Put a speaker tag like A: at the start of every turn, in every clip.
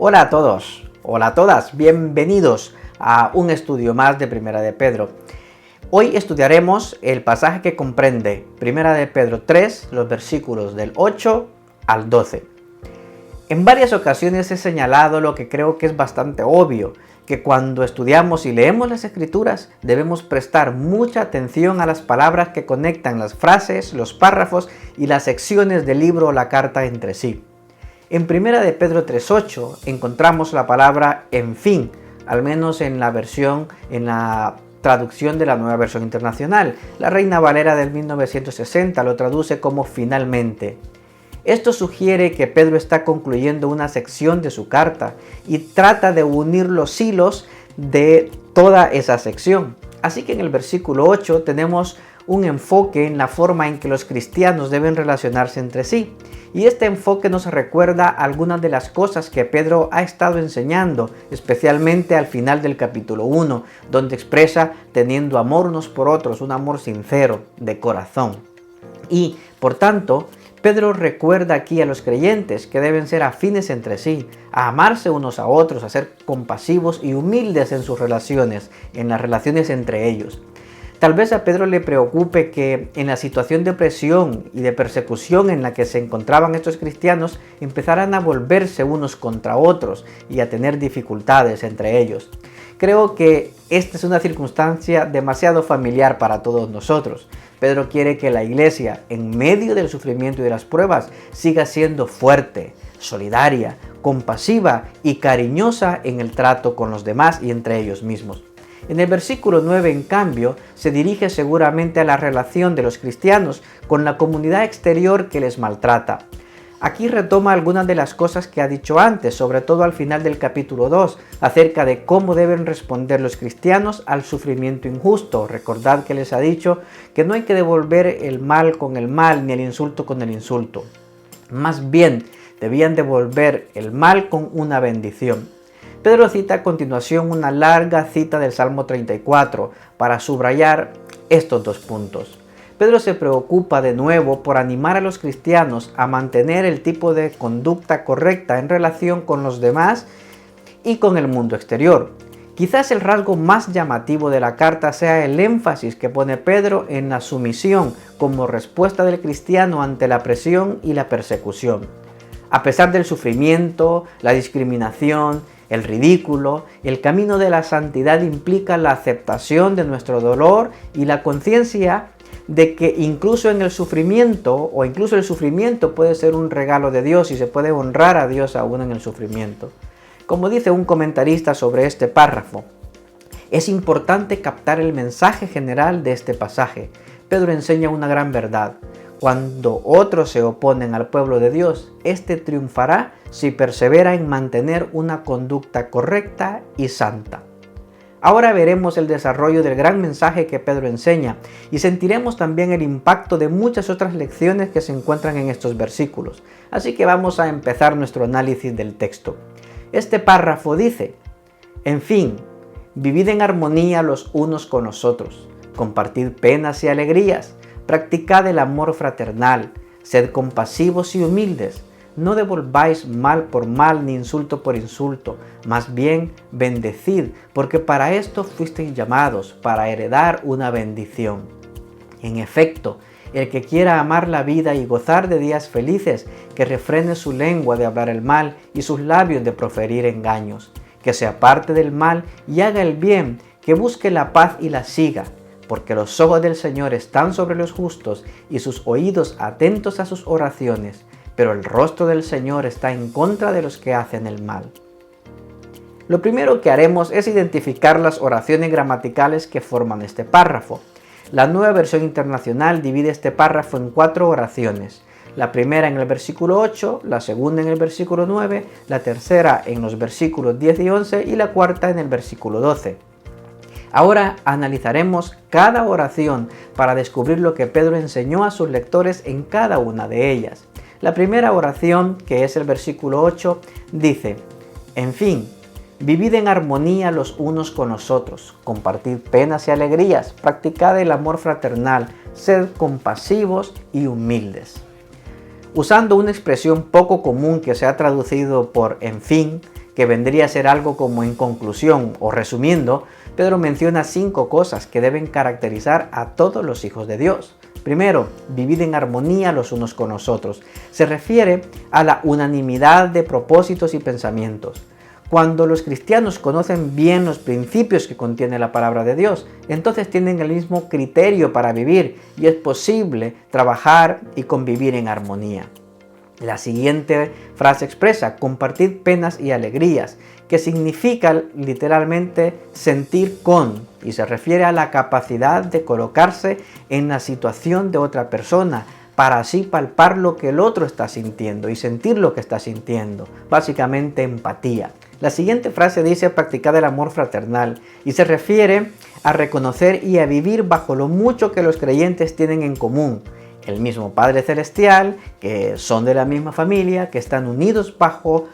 A: Hola a todos, hola a todas, bienvenidos a un estudio más de Primera de Pedro. Hoy estudiaremos el pasaje que comprende Primera de Pedro 3, los versículos del 8 al 12. En varias ocasiones he señalado lo que creo que es bastante obvio, que cuando estudiamos y leemos las Escrituras debemos prestar mucha atención a las palabras que conectan las frases, los párrafos y las secciones del libro o la carta entre sí. En 1 de Pedro 3.8 encontramos la palabra en fin, al menos en la traducción de la Nueva Versión Internacional. La Reina Valera del 1960 lo traduce como finalmente. Esto sugiere que Pedro está concluyendo una sección de su carta y trata de unir los hilos de toda esa sección. Así que en el versículo 8 tenemos un enfoque en la forma en que los cristianos deben relacionarse entre sí. Y este enfoque nos recuerda algunas de las cosas que Pedro ha estado enseñando, especialmente al final del capítulo 1, donde expresa teniendo amor unos por otros, un amor sincero, de corazón. Y, por tanto, Pedro recuerda aquí a los creyentes que deben ser afines entre sí, a amarse unos a otros, a ser compasivos y humildes en sus relaciones, en las relaciones entre ellos. Tal vez a Pedro le preocupe que en la situación de presión y de persecución en la que se encontraban estos cristianos empezaran a volverse unos contra otros y a tener dificultades entre ellos. Creo que esta es una circunstancia demasiado familiar para todos nosotros. Pedro quiere que la iglesia, en medio del sufrimiento y de las pruebas, siga siendo fuerte, solidaria, compasiva y cariñosa en el trato con los demás y entre ellos mismos. En el versículo 9, en cambio, se dirige seguramente a la relación de los cristianos con la comunidad exterior que les maltrata. Aquí retoma algunas de las cosas que ha dicho antes, sobre todo al final del capítulo 2, acerca de cómo deben responder los cristianos al sufrimiento injusto. Recordad que les ha dicho que no hay que devolver el mal con el mal, ni el insulto con el insulto. Más bien, debían devolver el mal con una bendición. Pedro cita a continuación una larga cita del Salmo 34 para subrayar estos dos puntos. Pedro se preocupa de nuevo por animar a los cristianos a mantener el tipo de conducta correcta en relación con los demás y con el mundo exterior. Quizás el rasgo más llamativo de la carta sea el énfasis que pone Pedro en la sumisión como respuesta del cristiano ante la presión y la persecución. A pesar del sufrimiento, la discriminación, el ridículo, el camino de la santidad implica la aceptación de nuestro dolor y la conciencia de que incluso el sufrimiento puede ser un regalo de Dios y se puede honrar a Dios aún en el sufrimiento. Como dice un comentarista sobre este párrafo, es importante captar el mensaje general de este pasaje. Pedro enseña una gran verdad. Cuando otros se oponen al pueblo de Dios, éste triunfará si persevera en mantener una conducta correcta y santa. Ahora veremos el desarrollo del gran mensaje que Pedro enseña y sentiremos también el impacto de muchas otras lecciones que se encuentran en estos versículos. Así que vamos a empezar nuestro análisis del texto. Este párrafo dice: en fin, vivid en armonía los unos con los otros, compartid penas y alegrías, practicad el amor fraternal, sed compasivos y humildes, no devolváis mal por mal ni insulto por insulto, más bien bendecid, porque para esto fuisteis llamados, para heredar una bendición. En efecto, el que quiera amar la vida y gozar de días felices, que refrene su lengua de hablar el mal y sus labios de proferir engaños, que se aparte del mal y haga el bien, que busque la paz y la siga, porque los ojos del Señor están sobre los justos y sus oídos atentos a sus oraciones, pero el rostro del Señor está en contra de los que hacen el mal. Lo primero que haremos es identificar las oraciones gramaticales que forman este párrafo. La Nueva Versión Internacional divide este párrafo en 4 oraciones. La primera en el versículo 8, la segunda en el versículo 9, la tercera en los versículos 10 y 11 y la cuarta en el versículo 12. Ahora analizaremos cada oración para descubrir lo que Pedro enseñó a sus lectores en cada una de ellas. La primera oración, que es el versículo 8, dice: en fin, vivid en armonía los unos con los otros, compartid penas y alegrías, practicad el amor fraternal, sed compasivos y humildes. Usando una expresión poco común que se ha traducido por en fin, que vendría a ser algo como en conclusión o resumiendo, Pedro menciona 5 cosas que deben caracterizar a todos los hijos de Dios. Primero, vivid en armonía los unos con los otros. Se refiere a la unanimidad de propósitos y pensamientos. Cuando los cristianos conocen bien los principios que contiene la palabra de Dios, entonces tienen el mismo criterio para vivir y es posible trabajar y convivir en armonía. La siguiente frase expresa: compartid penas y alegrías, que significa literalmente sentir con, y se refiere a la capacidad de colocarse en la situación de otra persona, para así palpar lo que el otro está sintiendo y sentir lo que está sintiendo, básicamente empatía. La siguiente frase dice: practicad el amor fraternal, y se refiere a reconocer y a vivir bajo lo mucho que los creyentes tienen en común. El mismo Padre Celestial, que son de la misma familia, que están unidos bajo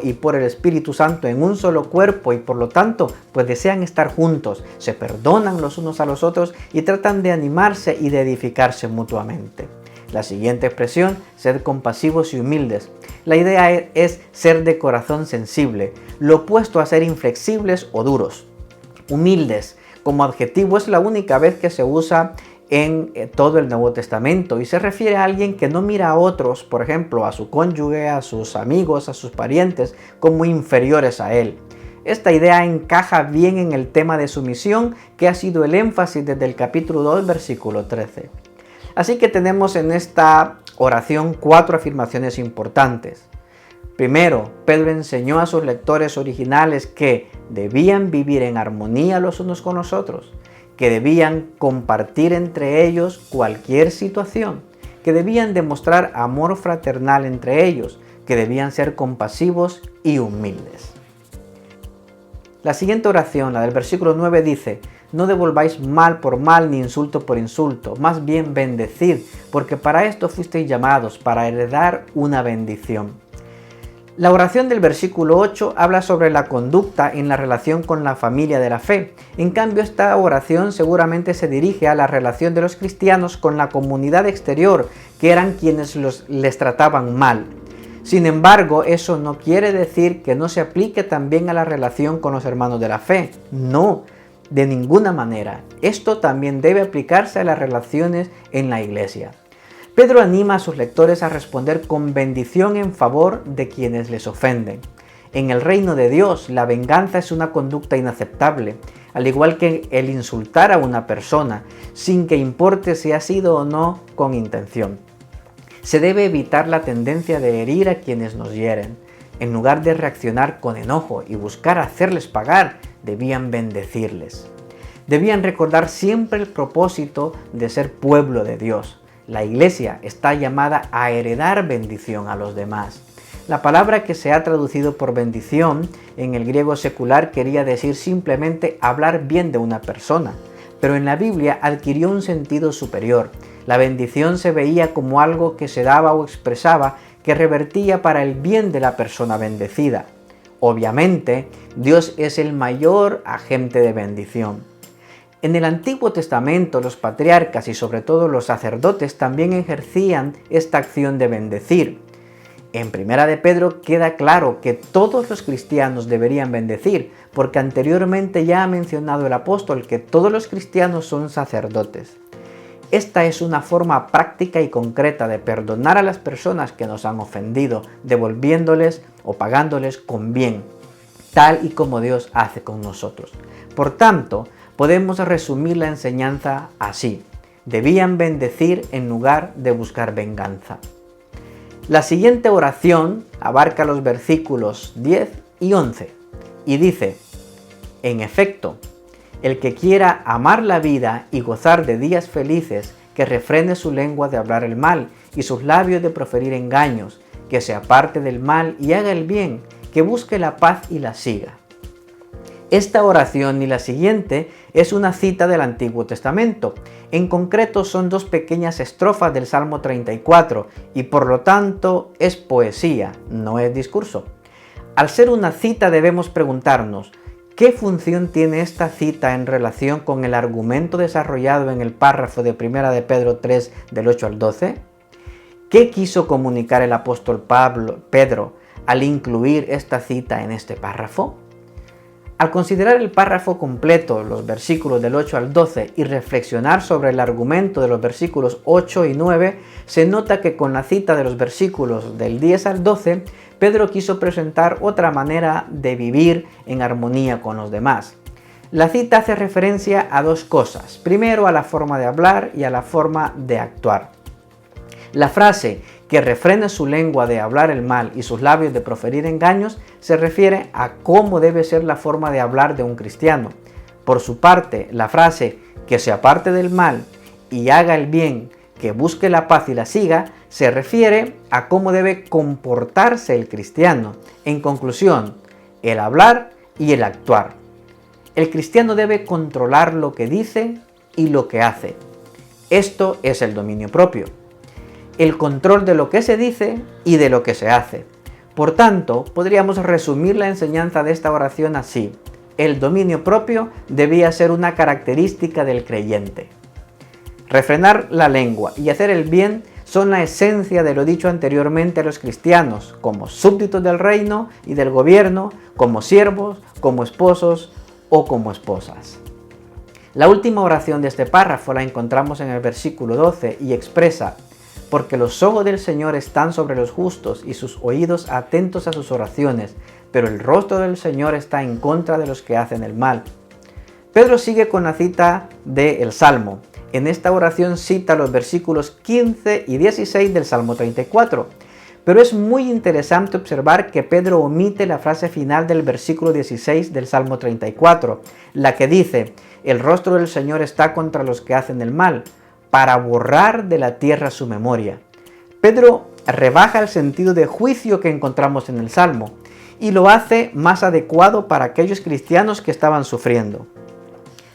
A: y por el Espíritu Santo en un solo cuerpo y por lo tanto pues desean estar juntos, se perdonan los unos a los otros y tratan de animarse y de edificarse mutuamente. La siguiente expresión: sed compasivos y humildes. La idea es ser de corazón sensible, lo opuesto a ser inflexibles o duros. Humildes como adjetivo es la única vez que se usa en todo el Nuevo Testamento y se refiere a alguien que no mira a otros, por ejemplo a su cónyuge, a sus amigos, a sus parientes, como inferiores a él. Esta idea encaja bien en el tema de sumisión que ha sido el énfasis desde el capítulo 2, versículo 13. Así que tenemos en esta oración 4 afirmaciones importantes. Primero, Pedro enseñó a sus lectores originales que debían vivir en armonía los unos con los otros, que debían compartir entre ellos cualquier situación, que debían demostrar amor fraternal entre ellos, que debían ser compasivos y humildes. La siguiente oración, la del versículo 9, dice: no devolváis mal por mal ni insulto por insulto, más bien bendecid, porque para esto fuisteis llamados, para heredar una bendición. La oración del versículo 8 habla sobre la conducta en la relación con la familia de la fe. En cambio, esta oración seguramente se dirige a la relación de los cristianos con la comunidad exterior, que eran quienes les trataban mal. Sin embargo, eso no quiere decir que no se aplique también a la relación con los hermanos de la fe. No, de ninguna manera. Esto también debe aplicarse a las relaciones en la iglesia. Pedro anima a sus lectores a responder con bendición en favor de quienes les ofenden. En el reino de Dios, la venganza es una conducta inaceptable, al igual que el insultar a una persona, sin que importe si ha sido o no con intención. Se debe evitar la tendencia de herir a quienes nos hieren. En lugar de reaccionar con enojo y buscar hacerles pagar, debían bendecirles. Debían recordar siempre el propósito de ser pueblo de Dios. La iglesia está llamada a heredar bendición a los demás. La palabra que se ha traducido por bendición en el griego secular quería decir simplemente hablar bien de una persona, pero en la Biblia adquirió un sentido superior. La bendición se veía como algo que se daba o expresaba que revertía para el bien de la persona bendecida. Obviamente, Dios es el mayor agente de bendición. En el Antiguo Testamento, los patriarcas y sobre todo los sacerdotes también ejercían esta acción de bendecir. En Primera de Pedro queda claro que todos los cristianos deberían bendecir, porque anteriormente ya ha mencionado el apóstol que todos los cristianos son sacerdotes. Esta es una forma práctica y concreta de perdonar a las personas que nos han ofendido, devolviéndoles o pagándoles con bien, tal y como Dios hace con nosotros. Por tanto, podemos resumir la enseñanza así: debían bendecir en lugar de buscar venganza. La siguiente oración abarca los versículos 10 y 11 y dice: en efecto, el que quiera amar la vida y gozar de días felices, que refrene su lengua de hablar el mal y sus labios de proferir engaños, que se aparte del mal y haga el bien, que busque la paz y la siga. Esta oración y la siguiente es una cita del Antiguo Testamento. En concreto son 2 pequeñas estrofas del Salmo 34 y por lo tanto es poesía, no es discurso. Al ser una cita debemos preguntarnos: ¿qué función tiene esta cita en relación con el argumento desarrollado en el párrafo de 1 de Pedro 3 del 8 al 12? ¿Qué quiso comunicar el apóstol Pedro al incluir esta cita en este párrafo? Al considerar el párrafo completo, los versículos del 8 al 12, y reflexionar sobre el argumento de los versículos 8 y 9, se nota que con la cita de los versículos del 10 al 12, Pedro quiso presentar otra manera de vivir en armonía con los demás. La cita hace referencia a dos cosas. Primero, a la forma de hablar y a la forma de actuar. La frase que refrene su lengua de hablar el mal y sus labios de proferir engaños se refiere a cómo debe ser la forma de hablar de un cristiano. Por su parte, la frase que se aparte del mal y haga el bien, que busque la paz y la siga, se refiere a cómo debe comportarse el cristiano. En conclusión, el hablar y el actuar. El cristiano debe controlar lo que dice y lo que hace. Esto es el dominio propio. El control de lo que se dice y de lo que se hace. Por tanto, podríamos resumir la enseñanza de esta oración así. El dominio propio debía ser una característica del creyente. Refrenar la lengua y hacer el bien son la esencia de lo dicho anteriormente a los cristianos, como súbditos del reino y del gobierno, como siervos, como esposos o como esposas. La última oración de este párrafo la encontramos en el versículo 12 y expresa: porque los ojos del Señor están sobre los justos y sus oídos atentos a sus oraciones, pero el rostro del Señor está en contra de los que hacen el mal. Pedro sigue con la cita del Salmo. En esta oración cita los versículos 15 y 16 del Salmo 34. Pero es muy interesante observar que Pedro omite la frase final del versículo 16 del Salmo 34, la que dice: el rostro del Señor está contra los que hacen el mal, para borrar de la tierra su memoria. Pedro rebaja el sentido de juicio que encontramos en el Salmo y lo hace más adecuado para aquellos cristianos que estaban sufriendo.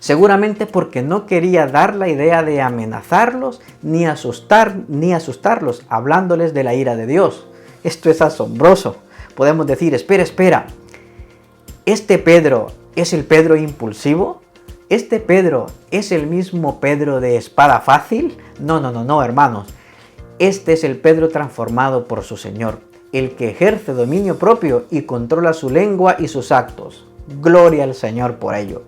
A: Seguramente porque no quería dar la idea de amenazarlos ni asustarlos hablándoles de la ira de Dios. Esto es asombroso. Podemos decir: espera, ¿este Pedro es el Pedro impulsivo? ¿Este Pedro es el mismo Pedro de espada fácil? No, hermanos. Este es el Pedro transformado por su Señor, el que ejerce dominio propio y controla su lengua y sus actos. Gloria al Señor por ello.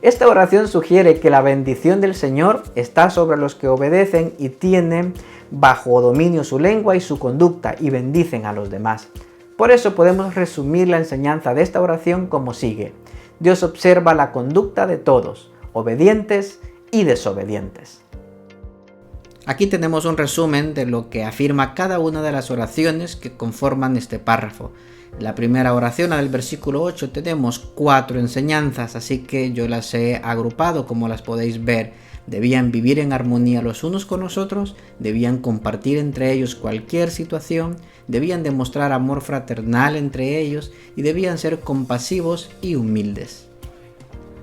A: Esta oración sugiere que la bendición del Señor está sobre los que obedecen y tienen bajo dominio su lengua y su conducta y bendicen a los demás. Por eso podemos resumir la enseñanza de esta oración como sigue: Dios observa la conducta de todos, obedientes y desobedientes. Aquí tenemos un resumen de lo que afirma cada una de las oraciones que conforman este párrafo. La primera oración, la del versículo 8, tenemos 4 enseñanzas, así que yo las he agrupado como las podéis ver. Debían vivir en armonía los unos con los otros, debían compartir entre ellos cualquier situación, debían demostrar amor fraternal entre ellos y debían ser compasivos y humildes.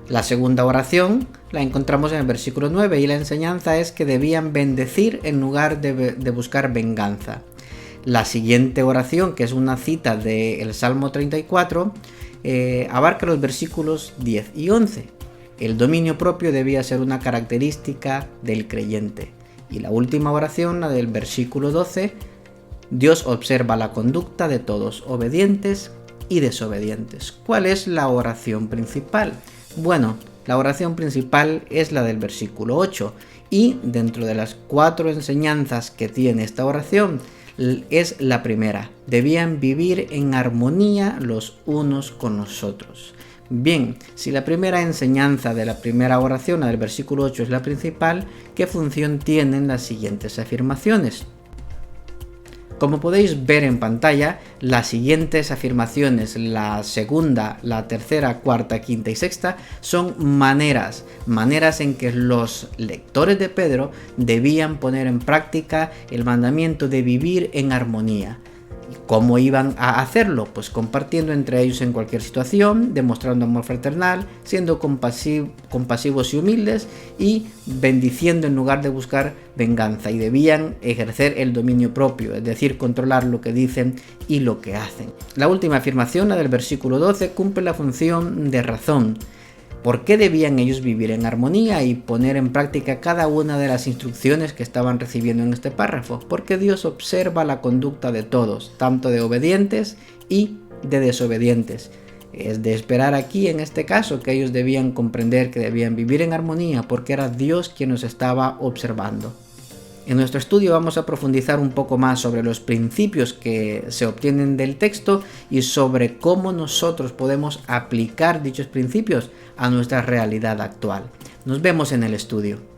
A: La segunda oración la encontramos en el versículo 9 y la enseñanza es que debían bendecir en lugar de buscar venganza. La siguiente oración, que es una cita del Salmo 34, abarca los versículos 10 y 11. El dominio propio debía ser una característica del creyente. Y la última oración, la del versículo 12, Dios observa la conducta de todos, obedientes y desobedientes. ¿Cuál es la oración principal? Bueno, la oración principal es la del versículo 8 y dentro de las 4 enseñanzas que tiene esta oración es la primera: debían vivir en armonía los unos con los otros. Bien, si la primera enseñanza de la primera oración, la del versículo 8, es la principal, ¿qué función tienen las siguientes afirmaciones? Como podéis ver en pantalla, las siguientes afirmaciones, la segunda, la tercera, cuarta, quinta y sexta, son maneras en que los lectores de Pedro debían poner en práctica el mandamiento de vivir en armonía. ¿Cómo iban a hacerlo? Pues compartiendo entre ellos en cualquier situación, demostrando amor fraternal, siendo compasivos y humildes y bendiciendo en lugar de buscar venganza. Y debían ejercer el dominio propio, es decir, controlar lo que dicen y lo que hacen. La última afirmación, la del versículo 12, cumple la función de razón. ¿Por qué debían ellos vivir en armonía y poner en práctica cada una de las instrucciones que estaban recibiendo en este párrafo? Porque Dios observa la conducta de todos, tanto de obedientes y de desobedientes. Es de esperar aquí, en este caso, que ellos debían comprender que debían vivir en armonía porque era Dios quien nos estaba observando. En nuestro estudio vamos a profundizar un poco más sobre los principios que se obtienen del texto y sobre cómo nosotros podemos aplicar dichos principios a nuestra realidad actual. Nos vemos en el estudio.